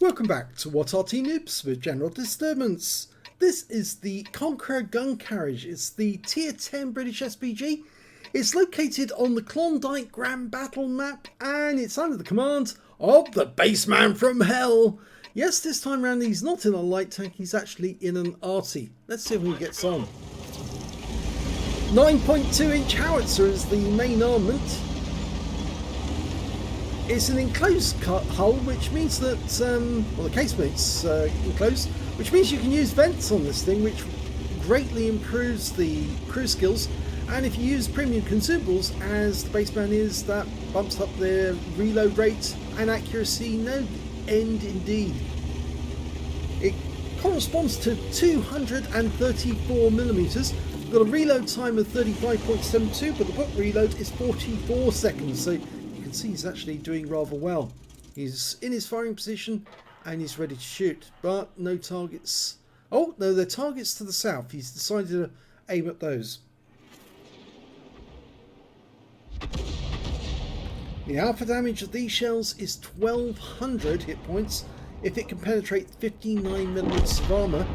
Welcome back to What Arty Noobs with General Disturbance. This is the Conqueror Gun Carriage. It's the Tier 10 British SPG. It's located on the Klondike Grand Battle map and it's under the command of the Bassman from Hell. Yes, this time around he's not in a light tank, he's actually in an Arty. Let's see if he gets on. 9.2-inch howitzer is the main armament. It's an enclosed hull, which means that, well, the casemate's enclosed, which means you can use vents on this thing, which greatly improves the crew skills. And if you use premium consumables, as the Bassman is, that bumps up their reload rate and accuracy no end indeed. It corresponds to 234mm. Got a reload time of 35.72, but the book reload is 44 seconds. So see he's actually doing rather well. He's in his firing position and he's ready to shoot, but no targets. Oh no, they're targets to the south. He's decided to aim at those. The alpha damage of these shells is 1200 hit points if it can penetrate 59mm of armor.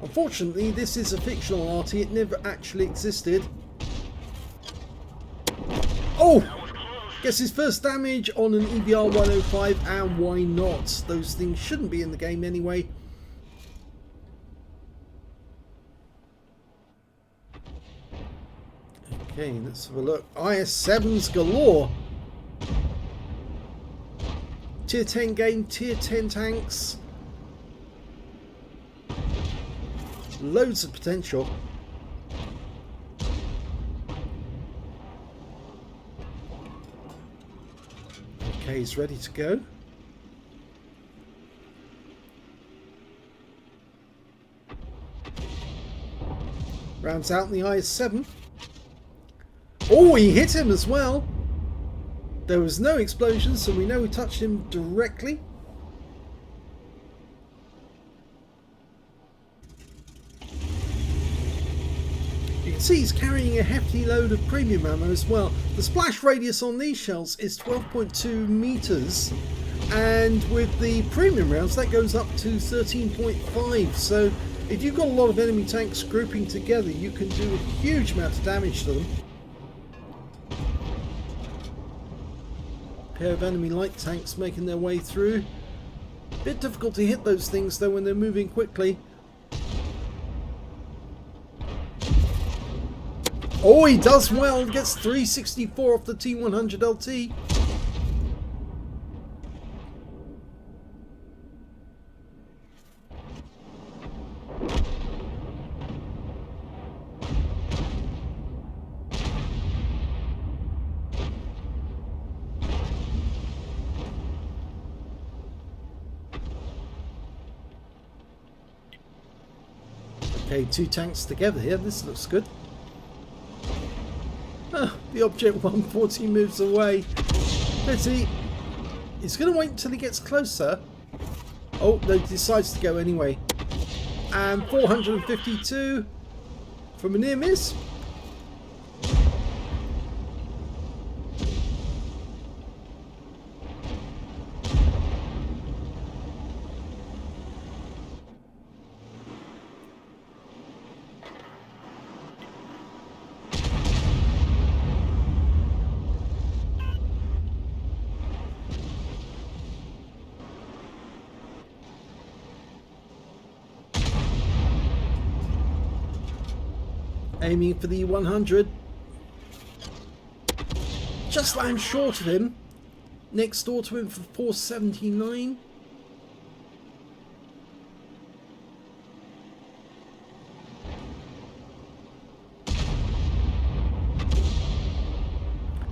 Unfortunately, this is a fictional Arty. It never actually existed. Oh! Gets his first damage on an EBR 105, and why not? Those things shouldn't be in the game anyway. Okay, let's have a look. IS-7s galore. Tier 10 game, Tier 10 tanks. Loads of potential. Okay, he's ready to go. Rounds out in the IS-7. Oh, he hit him as well. There was no explosion, so we know we touched him directly. You can see he's carrying a hefty load of premium ammo as well. The splash radius on these shells is 12.2 meters, and with the premium rounds that goes up to 13.5. So if you've got a lot of enemy tanks grouping together, you can do a huge amount of damage to them. A pair of enemy light tanks making their way through. Bit difficult to hit those things though when they're moving quickly. Oh, he does well, gets 364 off the T100 LT. Okay, two tanks together here, this looks good. The object 140 moves away. Pity. He's going to wait until he gets closer. Oh, no, he decides to go anyway. And 452 from a near miss. Aiming for the 100. Just lands short of him. Next door to him for 479.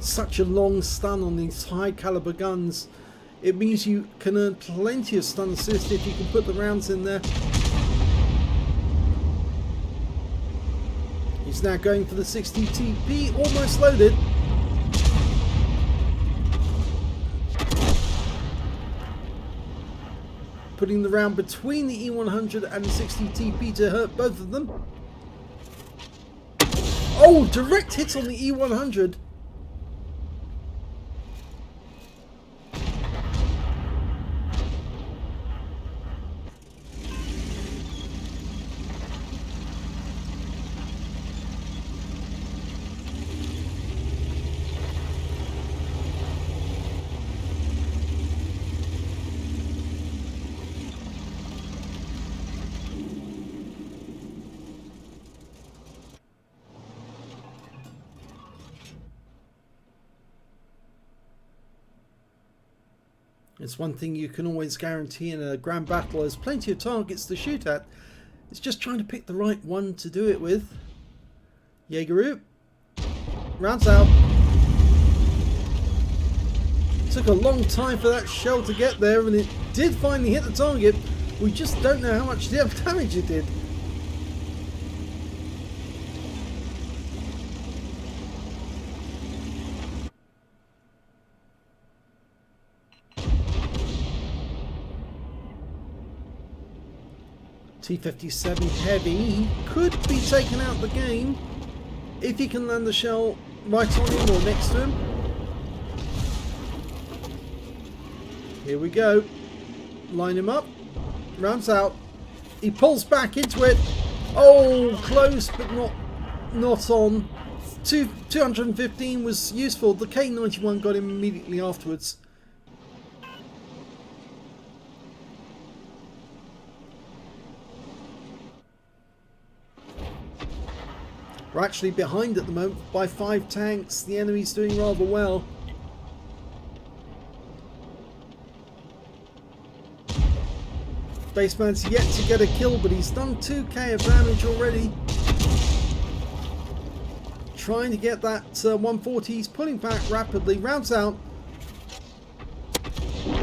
Such a long stun on these high caliber guns. It means you can earn plenty of stun assist if you can put the rounds in there. He's now going for the 60 TP, almost loaded. Putting the round between the E100 and the 60 TP to hurt both of them. Oh, direct hits on the E100. It's one thing you can always guarantee in a grand battle. There's plenty of targets to shoot at. It's just trying to pick the right one to do it with. Jaegeru. Rounds out. Took a long time for that shell to get there, and it did finally hit the target. We just don't know how much damage it did. T-57 Heavy, he could be taken out of the game if he can land the shell right on him or next to him. Here we go. Line him up. Rounds out. He pulls back into it. Oh, close, but not on. 215 was useful. The K91 got him immediately afterwards. We're actually behind at the moment by 5 tanks. The enemy's doing rather well. Bassman's yet to get a kill, but he's done 2k of damage already. Trying to get that 140. He's pulling back rapidly. Rounds out.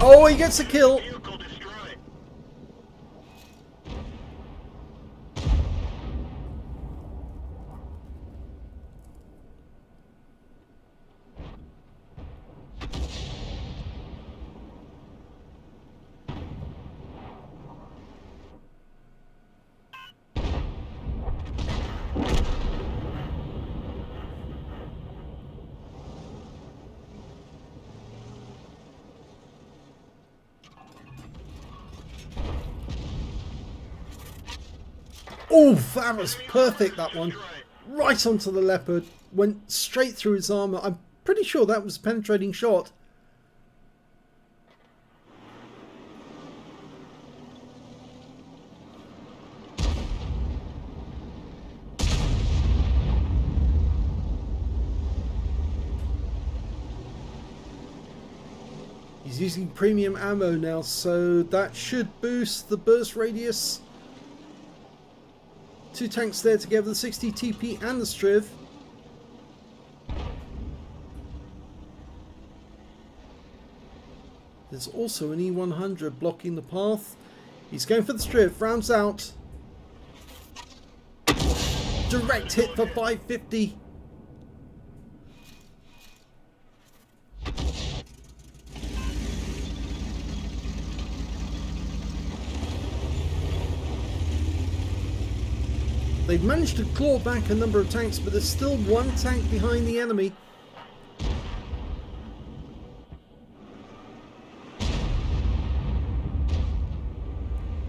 Oh, he gets a kill. Oh, that was perfect, that one. Right onto the Leopard. Went straight through his armour. I'm pretty sure that was a penetrating shot. He's using premium ammo now, so that should boost the burst radius. 2 tanks there together, the 60 TP and the Striv. There's also an E100 blocking the path. He's going for the Striv, rounds out. Direct hit for 550. They've managed to claw back a number of tanks, but there's still 1 tank behind the enemy.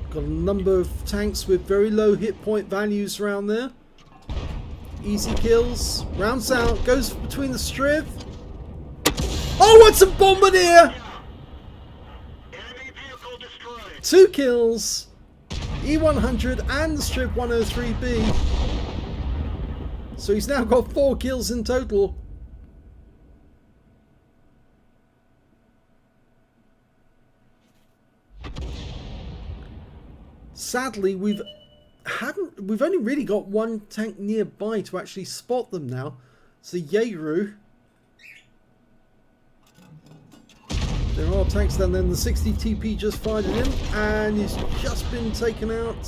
Got a number of tanks with very low hit point values around there. Easy kills. Rounds out. Goes between the Striv. Oh, it's a bombardier! 2 kills. E100 and the Striv 103B. So he's now got 4 kills in total. Sadly, we've only really got 1 tank nearby to actually spot them now. It's the Jaegeru. There are tanks down there, and the 60 TP just fired it in, and he's just been taken out.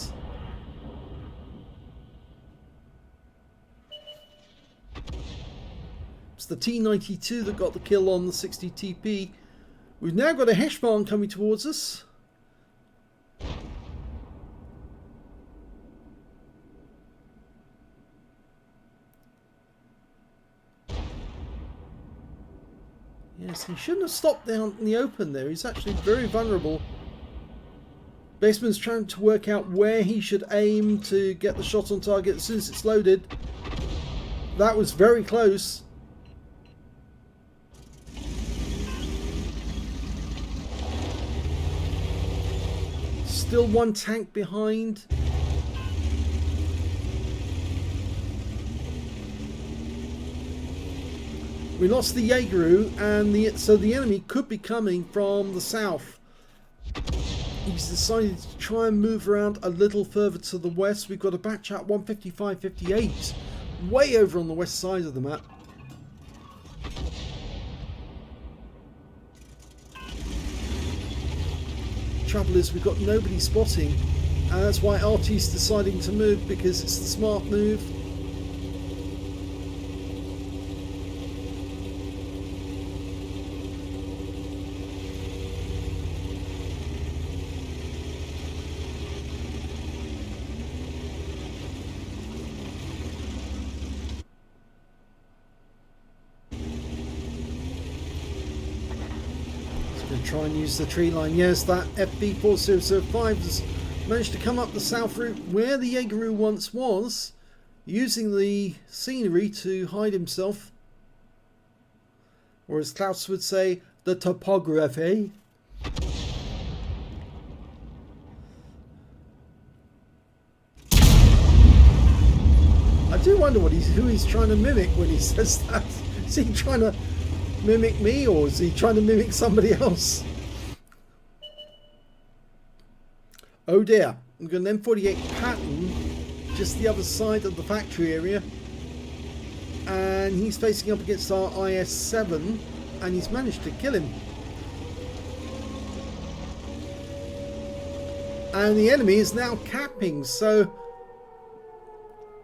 It's the T92 that got the kill on the 60 TP. We've now got a Heshvan coming towards us. Yes, he shouldn't have stopped down in the open there. He's actually very vulnerable. Bassman's trying to work out where he should aim to get the shot on target as soon as it's loaded. That was very close. Still 1 tank behind. We lost the Jaegeru, and so the enemy could be coming from the south. He's decided to try and move around a little further to the west. We've got a batch at 155.58, way over on the west side of the map. Trouble is, we've got nobody spotting, and that's why Arty's deciding to move, because it's the smart move. Try and use the tree line. Yes, that FB4005 has managed to come up the south route where the Jaegeru once was, using the scenery to hide himself, or as Klaus would say, the topography. I do wonder who he's trying to mimic when he says that. Is he trying to mimic me, or is he trying to mimic somebody else? Oh dear, we've got an M48 pattern just the other side of the factory area, and he's facing up against our IS-7, and he's managed to kill him. And the enemy is now capping, so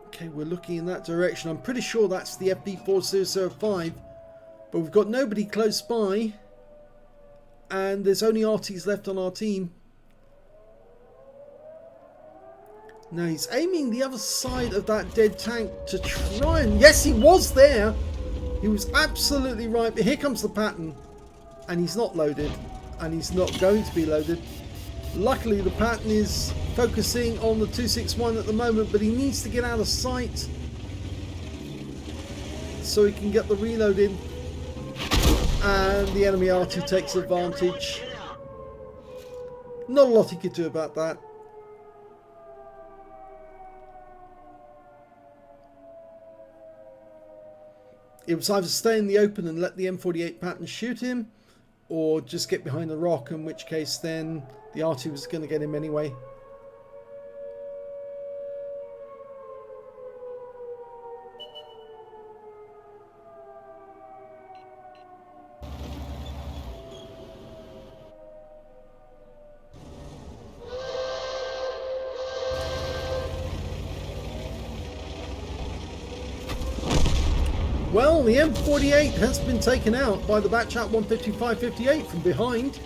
okay, we're looking in that direction. I'm pretty sure that's the FB4005. But we've got nobody close by, and there's only Arty's left on our team. Now he's aiming the other side of that dead tank to try and... Yes, he was there! He was absolutely right, but here comes the pattern. And he's not loaded, and he's not going to be loaded. Luckily the pattern is focusing on the 261 at the moment, but he needs to get out of sight so he can get the reload in. And the enemy Arty takes advantage. Not a lot he could do about that. It was either stay in the open and let the M48 pattern shoot him, or just get behind the rock, in which case then the Arty was going to get him anyway. Well, the M48 has been taken out by the batch at 155.58 from behind.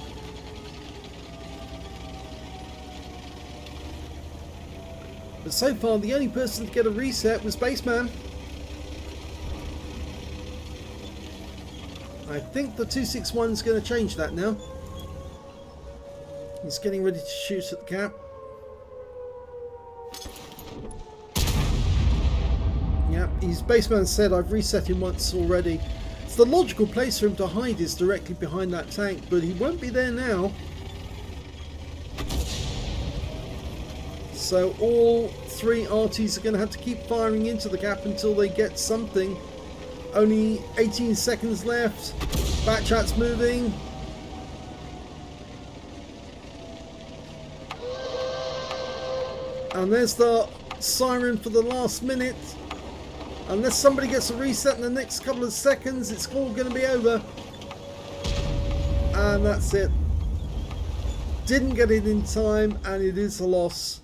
But so far, the only person to get a reset was Bassman. I think the 261 is going to change that now. He's getting ready to shoot at the cap. Yeah, his Bassman said I've reset him once already. It's the logical place for him to hide is directly behind that tank, but he won't be there now. So all three Artys are going to have to keep firing into the gap until they get something. Only 18 seconds left. Batchat's moving. And there's the siren for the last minute. Unless somebody gets a reset in the next couple of seconds, it's all going to be over. And that's it. Didn't get it in time, and it is a loss.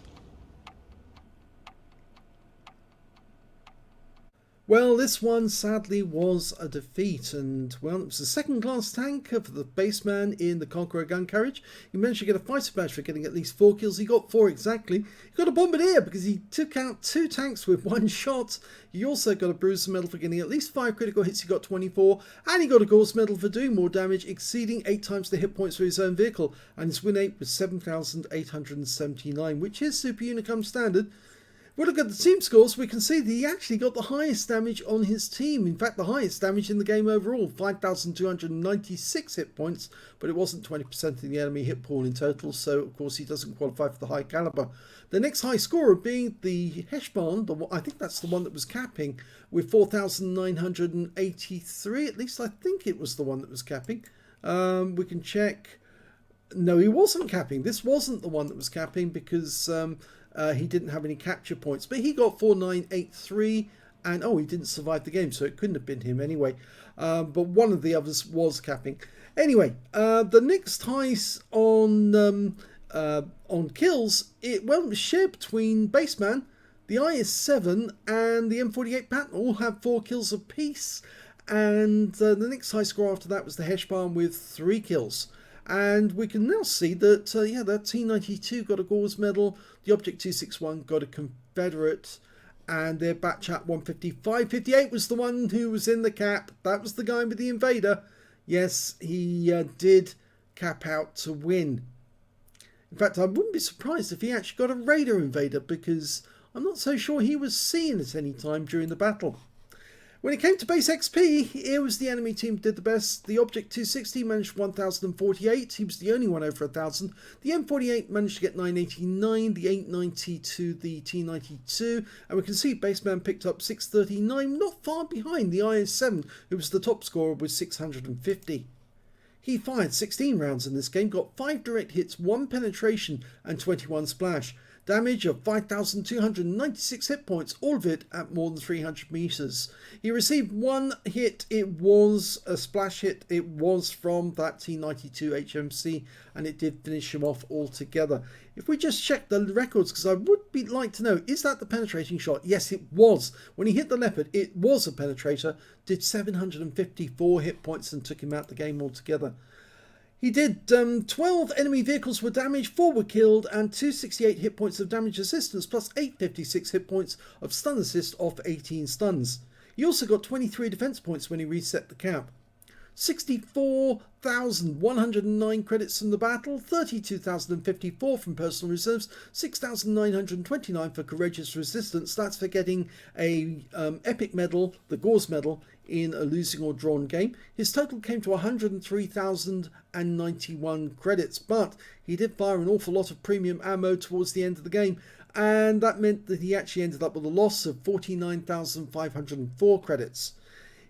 Well, this one sadly was a defeat, and well, it was a second-class tank for the Bassman in the Conqueror Gun Carriage. He managed to get a fighter badge for getting at least 4 kills. He got 4 exactly. He got a bombardier because he took out 2 tanks with 1 shot. He also got a bruiser medal for getting at least 5 critical hits. He got 24, and he got a Gauss medal for doing more damage, exceeding 8 times the hit points for his own vehicle. And his win rate was 7,879, which is Super Unicum standard. we look at the team scores, we can see that he actually got the highest damage on his team. In fact, the highest damage in the game overall, 5,296 hit points, but it wasn't 20% of the enemy hit pool in total, so of course he doesn't qualify for the high caliber. The next high scorer being the Heshbon, I think that's the one that was capping, with 4,983, at least I think it was the one that was capping. We can check. No, he wasn't capping. This wasn't the one that was capping because he didn't have any capture points, but he got 4,983, and he didn't survive the game, so it couldn't have been him anyway. But one of the others was capping. Anyway, the next highest on kills, it was shared between Bassman, the IS-7, and the M48 Patton. All have 4 kills apiece, and the next high score after that was the Heshbon with 3 kills. And we can now see that, that T92 got a Gauze medal, the Object 261 got a Confederate, and their Batchat 155. 58 was the one who was in the cap. That was the guy with the Invader. Yes, he did cap out to win. In fact, I wouldn't be surprised if he actually got a Raider Invader, because I'm not so sure he was seen at any time during the battle. When it came to base XP, it was the enemy team did the best. The Object 260 managed 1,048. He was the only one over 1,000. The M48 managed to get 989. The 890 to the T92. And we can see Bassman picked up 639, not far behind the IS-7, who was the top scorer with 650. He fired 16 rounds in this game, got 5 direct hits, 1 penetration, and 21 splash. Damage of 5,296 hit points, all of it at more than 300 meters. He received 1 hit. It was a splash hit. It was from that T92 HMC, and it did finish him off altogether. If we just check the records, because I would like to know, is that the penetrating shot? Yes, it was. When he hit the Leopard, it was a penetrator. Did 754 hit points and took him out the game altogether. He did 12 enemy vehicles were damaged, 4 were killed, and 268 hit points of damage assistance, plus 856 hit points of stun assist off 18 stuns. He also got 23 defense points when he reset the cap. 64,109 credits from the battle, 32,054 from personal reserves, 6,929 for courageous resistance. That's for getting a epic medal, the Gauze medal, in a losing or drawn game. His total came to 103,091 credits, but he did fire an awful lot of premium ammo towards the end of the game, and that meant that he actually ended up with a loss of 49,504 credits.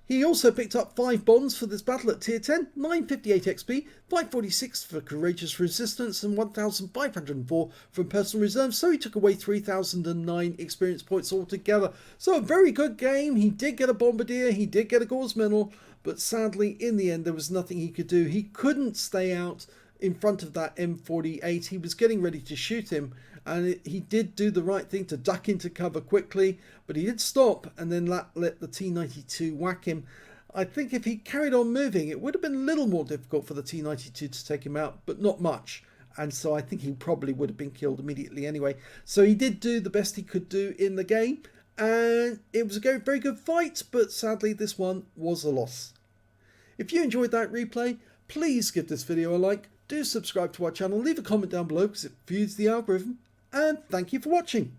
He also picked up 5 bonds for this battle at tier 10, 958 XP, 546 for courageous resistance, and 1,504 from personal reserves, so he took away 3,009 experience points altogether. So a very good game. He did get a Bombardier, he did get a Gauze medal, but sadly in the end there was nothing he could do. He couldn't stay out in front of that M48. He was getting ready to shoot him, and he did do the right thing to duck into cover quickly, but he did stop and then let the T92 whack him. I think if he carried on moving, it would have been a little more difficult for the T92 to take him out, but not much. And so I think he probably would have been killed immediately anyway. So he did do the best he could do in the game, and it was a very good fight, but sadly this one was a loss. If you enjoyed that replay, please give this video a like, do subscribe to our channel, leave a comment down below because it feeds the algorithm, and thank you for watching.